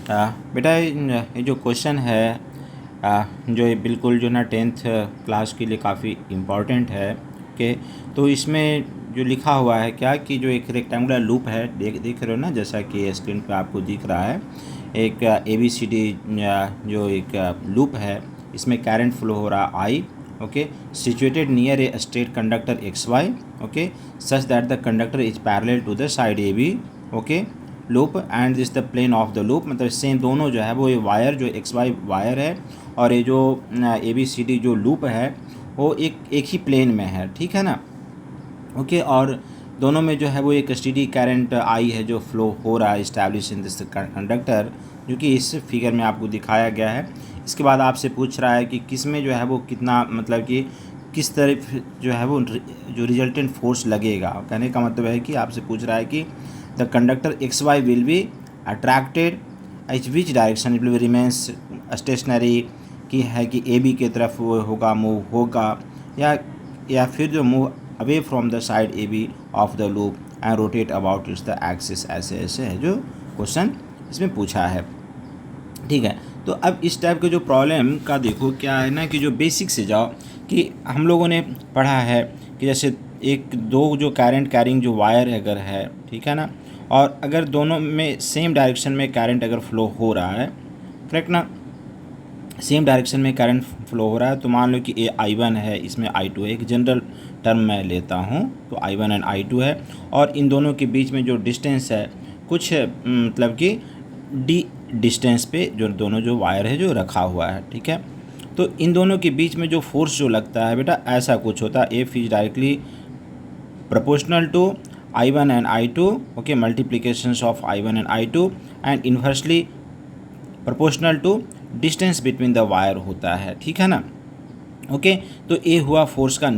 बेटा ये जो क्वेश्चन है जो ये बिल्कुल जो ना 10th क्लास के लिए काफ़ी इम्पॉर्टेंट है कि तो इसमें जो लिखा हुआ है क्या कि जो एक रेक्टेंगुलर लूप है देख रहे हो ना, जैसा कि स्क्रीन पे आपको दिख रहा है एक ABCD जो एक लूप है, इसमें करंट फ्लो हो रहा I, okay, situated near a straight conductor XY, okay, such that the conductor is parallel to the side AB, okay, loop and this the plane of the loop, मतलब same दोनों जो है वो ये wire जो XY wire है और ये जो ABCD जो लूप है वो एक ही प्लेन में है, ठीक है ना, ओके। और दोनों में जो है वो एक स्टेडी करंट I है जो फ्लो हो रहा है इस्टेब्लिश इन दिस कंडक्टर, जो कि इस फिगर में आपको दिखाया गया है। इसके बाद आपसे पूछ रहा है कि किस में जो है वो कितना, मतलब कि किस तरफ जो है वो जो रिजल्टेंट फोर्स लगेगा। कहने का मतलब है कि आपसे पूछ रहा है कि the conductor XY will be attracted each which direction, it will remains stationary, की है कि AB की तरफ वो होगा, मूव होगा, या फिर जो move away from the side AB of the loop and rotate about it's the axis. ऐसे है जो क्वेश्चन इसमें पूछा है, ठीक है। तो अब इस टाइप के जो प्रॉब्लम का देखो क्या है ना, कि जो बेसिक से जाओ कि हम लोगों ने पढ़ा है कि जैसे एक दो जो करंट कैरिंग जो वायर अगर है, ठीक है ना, और अगर दोनों में सेम डायरेक्शन में करंट अगर फ्लो हो रहा है, करेक्ट ना, सेम डायरेक्शन में करंट फ्लो हो रहा है, तो मान लो कि ये I1 है, इसमें I2 है, एक जनरल टर्म मैं लेता हूँ, तो I1 एंड I2 है, और इन दोनों के बीच में जो डिस्टेंस है कुछ मतलब कि D डिस्टेंस पे जो दोनों जो वायर है जो रखा हुआ है, ठीक है। तो इन दोनों के बीच में जो फोर्स जो लगता है बेटा ऐसा कुछ होता है, F is directly proportional to I1 and I2, okay, multiplications of I1 and I2 and inversely proportional to distance between the wire होता है, ठीक है ना, ओके। तो ये हुआ फोर्स का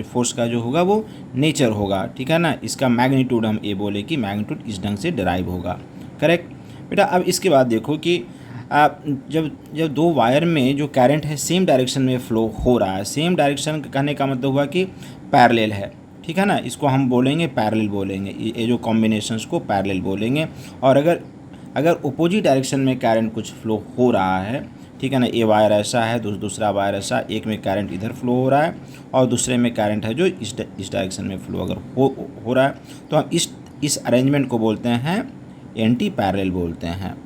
फोर्स का जो होगा वो नेचर होगा, ठीक है ना। इसका मैग्नीट्यूड हम ये बोले कि मैग्नीट्यूड इस ढंग से डिराइव होगा, करेक्ट बेटा। अब इसके बाद देखो कि जब जब दो वायर में जो करंट है सेम डायरेक्शन में फ्लो हो रहा है, सेम डायरेक्शन कहने का मतलब हुआ कि पैरेलल है, ठीक है ना, इसको हम बोलेंगे पैरेलल बोलेंगे, ये जो कॉम्बिनेशंस को पैरेलल बोलेंगे। और अगर अपोजिट डायरेक्शन में करंट कुछ फ्लो हो रहा है, ठीक है ना, ये वायर ऐसा है, दूसरा वायर ऐसा, एक में करंट इधर फ्लो हो रहा है और दूसरे में करंट है जो इस डायरेक्शन में फ्लो अगर हो रहा है, तो हम इस अरेंजमेंट को बोलते हैं एंटी पैरेलल बोलते हैं,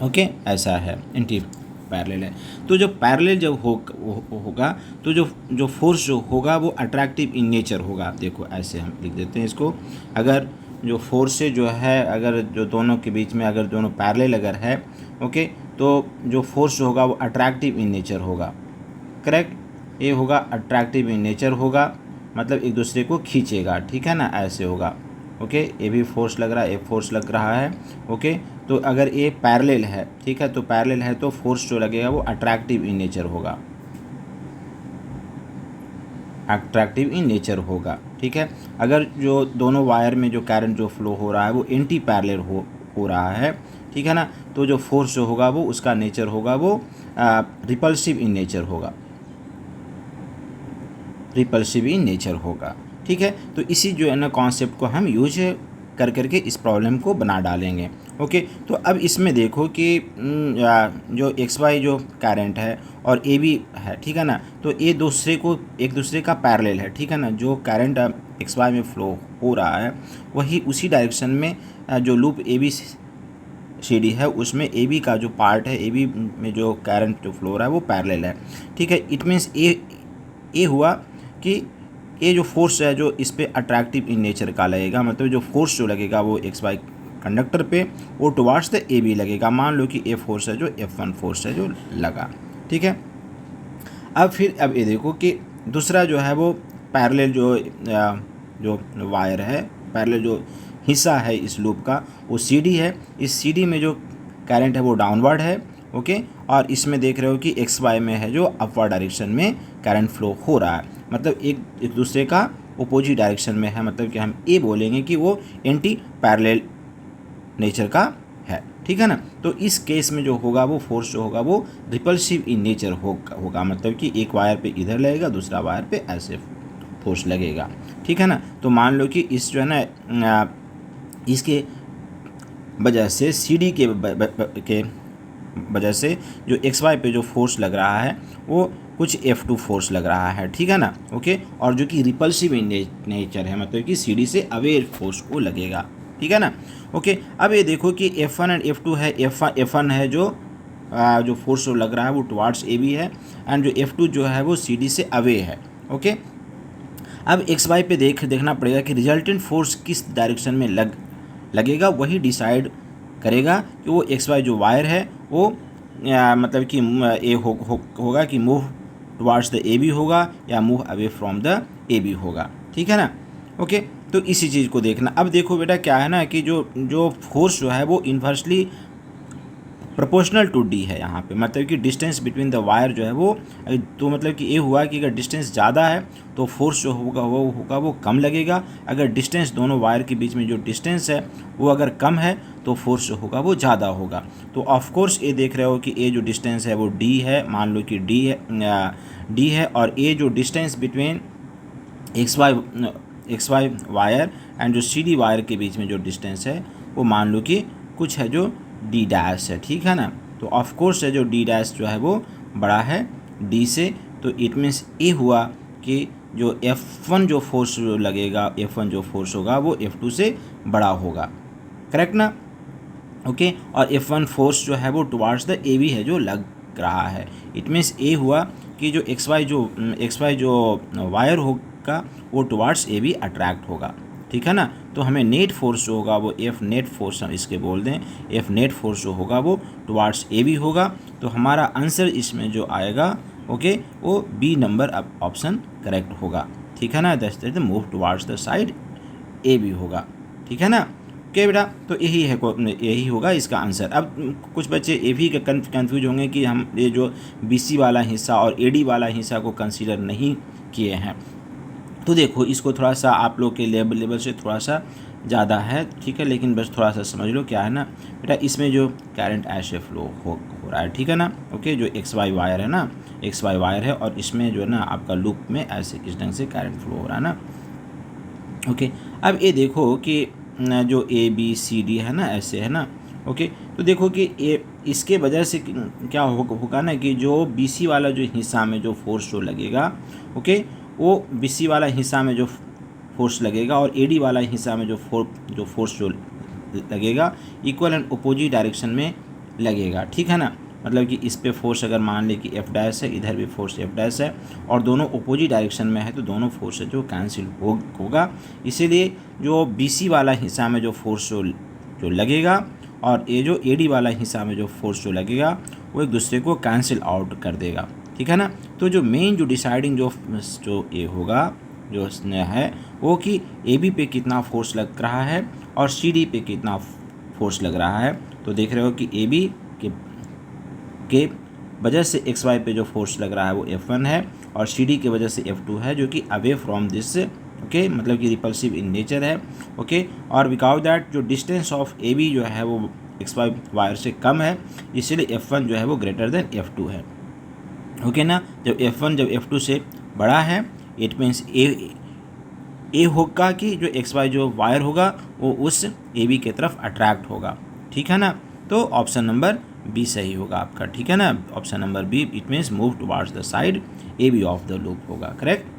ओके। ऐसा है, एंटी पैरेलल है। तो जो पैरेलल जब होगा तो जो फोर्स जो होगा वो अट्रैक्टिव इन नेचर होगा। देखो ऐसे हम लिख देते हैं इसको, अगर जो फोर्स से जो है, अगर जो दोनों के बीच में अगर दोनों पैरेलल अगर है, ओके, तो जो फोर्स जो होगा वो अट्रैक्टिव इन नेचर होगा, करेक्ट। ये होगा अट्रैक्टिव इन नेचर होगा, मतलब एक दूसरे को खींचेगा, ठीक है ना, ऐसे होगा, ओके। ये भी फोर्स लग रहा है, ये फोर्स लग रहा है, ओके। तो अगर ये पैरेलल है, ठीक है, तो पैरेलल है तो फोर्स जो लगेगा वो अट्रैक्टिव इन नेचर होगा, अट्रैक्टिव इन नेचर होगा, ठीक है। अगर जो दोनों वायर में जो करंट जो फ्लो हो रहा है वो एंटी पैरेलल हो रहा है, ठीक है ना, तो जो फोर्स जो होगा वो उसका नेचर होगा वो रिपल्सिव इन नेचर होगा, रिपल्सिव इन नेचर होगा, ठीक है। तो इसी जो है ना कॉन्सेप्ट को हम यूज करके इस प्रॉब्लम को बना डालेंगे, ओके। तो अब इसमें देखो कि जो XY जो करंट है और AB है, ठीक है ना, तो ये एक दूसरे का पैरेलल है, ठीक है ना। जो करंट XY में फ्लो हो रहा है वही उसी डायरेक्शन में जो लूप ABCD है उसमें AB का जो पार्ट है, AB में जो करंट जो फ्लो हो रहा है वो पैरेलल है, ठीक है। इट मीन्स ये हुआ कि ये जो फोर्स है जो इस पे अट्रैक्टिव इन नेचर का लगेगा, मतलब जो फोर्स जो लगेगा वो XY कंडक्टर पे वो टुवार्ड्स द AB लगेगा। मान लो कि ये फोर्स है जो F1 फोर्स है जो लगा, ठीक है। अब ये देखो कि दूसरा जो है वो पैरेलल जो वायर है, पैरेलल जो हिस्सा है इस लूप का वो CD है। इस CD में जो करंट है वो डाउनवर्ड है, ओके। और इसमें देख रहे हो कि XY में है जो अपवर्ड डायरेक्शन में करंट फ्लो हो रहा है, मतलब एक दूसरे का अपोजिट डायरेक्शन में है, मतलब कि हम ये बोलेंगे कि वो एंटी पैरेलल नेचर का है, ठीक है ना। तो इस केस में जो होगा वो फोर्स जो होगा वो रिपल्सिव इन नेचर होगा, मतलब कि एक वायर पे इधर लगेगा, दूसरा वायर पे ऐसे फोर्स लगेगा, ठीक है ना। तो मान लो कि इस जो है ना इसके वजह से CD के वजह से जो XY पे जो फोर्स लग रहा है वो कुछ F2 फोर्स लग रहा है, ठीक है ना, ओके। और जो कि रिपल्सिव इन नेचर है, मतलब कि CD से अवे फोर्स को लगेगा, ठीक है ना, ओके। अब ये देखो कि F1 एंड F2 है। F1 है जो फोर्स लग रहा है वो टुवार्ड्स AB है, एंड जो F2 जो है वो CD से अवे है, ओके। अब XY पे देखना पड़ेगा कि रिजल्टेंट फोर्स किस डायरेक्शन में लगेगा, वही डिसाइड करेगा कि वो XY जो वायर है वो मतलब कि होगा कि मूव टुवार्ड्स द AB होगा या move away from the AB होगा, ठीक है ना, ओके। तो इसी चीज़ को देखना। अब देखो बेटा क्या है ना कि जो फोर्स जो है वो इन्वर्सली प्रोपोर्शनल टू D है यहाँ पे, मतलब कि डिस्टेंस बिटवीन द वायर जो है वो, तो मतलब कि ये हुआ कि अगर डिस्टेंस ज़्यादा है तो फोर्स जो होगा वो कम लगेगा। अगर डिस्टेंस दोनों वायर के बीच में जो डिस्टेंस है वो अगर कम है तो फोर्स जो होगा वो ज़्यादा होगा। तो ऑफ कोर्स ये देख रहे हो कि ये जो डिस्टेंस है वो D है, मान लो कि D है, और ये जो distance between XY wire and जो CD वायर के बीच में जो डिस्टेंस है वो मान लो कि कुछ है जो D डैश है, ठीक है ना। तो ऑफ कोर्स है जो D डैश जो है वो बड़ा है D से, तो इट मीन्स ये हुआ कि जो F1 जो फोर्स लगेगा, F1 जो फोर्स होगा वो F2 से बड़ा होगा, करेक्ट ना, ओके। और F1 फोर्स जो है वो टुवार्ड्स द AB है जो लग रहा है। इट मीन्स ये हुआ कि जो XY जो वायर होगा वो टुवार्ड्स AB अट्रैक्ट होगा, ठीक है ना। तो हमें नेट फोर्स जो होगा वो F नेट फोर्स हम इसके बोल दें, F नेट फोर्स जो होगा वो टुवार्ड्स AB होगा। तो हमारा आंसर इसमें जो आएगा, ओके, वो B नंबर ऑप्शन करेक्ट होगा, ठीक है ना। That's the move towards the side AB होगा, ठीक है ना, ओके बेटा। तो यही होगा इसका आंसर। अब कुछ बच्चे ये भी कंफ्यूज होंगे कि हम ये जो BC वाला हिस्सा और AD वाला हिस्सा को कंसीडर नहीं किए हैं। तो देखो इसको थोड़ा सा आप लोग के लेवल से थोड़ा सा ज़्यादा है, ठीक है, लेकिन बस थोड़ा सा समझ लो क्या है ना बेटा, इसमें जो करंट ऐसे फ्लो हो रहा है, ठीक है ना, ओके। जो XY वायर है ना, XY वायर है, और इसमें जो है ना आपका लूप में ऐसे इस ढंग से करंट फ्लो हो रहा है ना, ओके। अब ये देखो कि जो ABCD है ना ऐसे है ना, ओके। तो देखो कि ये इसके वजह से क्या होगा ना कि जो BC वाला जो हिस्सा में जो फोर्स जो लगेगा, ओके, वो BC वाला हिस्सा में जो फोर्स लगेगा और AD वाला हिस्सा में जो फोर्स जो लगेगा इक्वल एंड अपोजिट डायरेक्शन में लगेगा, ठीक है ना। मतलब कि इस पे फोर्स अगर मान ले कि F डैश है, इधर भी फोर्स F डैश है, और दोनों अपोजिट डायरेक्शन में है, तो दोनों फोर्स जो कैंसिल होगा। इसीलिए जो BC वाला हिस्सा में जो फोर्स जो लगेगा और ये जो AD वाला हिस्सा में जो फोर्स जो लगेगा वो एक दूसरे को कैंसिल आउट कर देगा, ठीक है ना। तो जो मेन जो डिसाइडिंग जो ये होगा जो है वो कि AB पे कितना फोर्स लग रहा है और CD पे कितना फोर्स लग रहा है। तो देख रहे हो कि AB के वजह से XY पे जो फोर्स लग रहा है वो F1 है, और CD के वजह से F2 है, जो कि अवे फ्रॉम दिस, ओके, मतलब कि रिपल्सिव इन नेचर है, ओके। और विदाउट दैट जो डिस्टेंस ऑफ AB जो है वो XY वायर से कम है, इसीलिए F1 जो है वो ग्रेटर देन F2 है, ओके ना। जब F1 जब F2 से बड़ा है, इट मीन्स ए होगा कि जो XY जो वायर होगा वो उस AB की तरफ अट्रैक्ट होगा, ठीक है ना। तो ऑप्शन नंबर B सही होगा आपका, ठीक है ना। Option number B, it means move towards the side AB of the loop होगा, करेक्ट।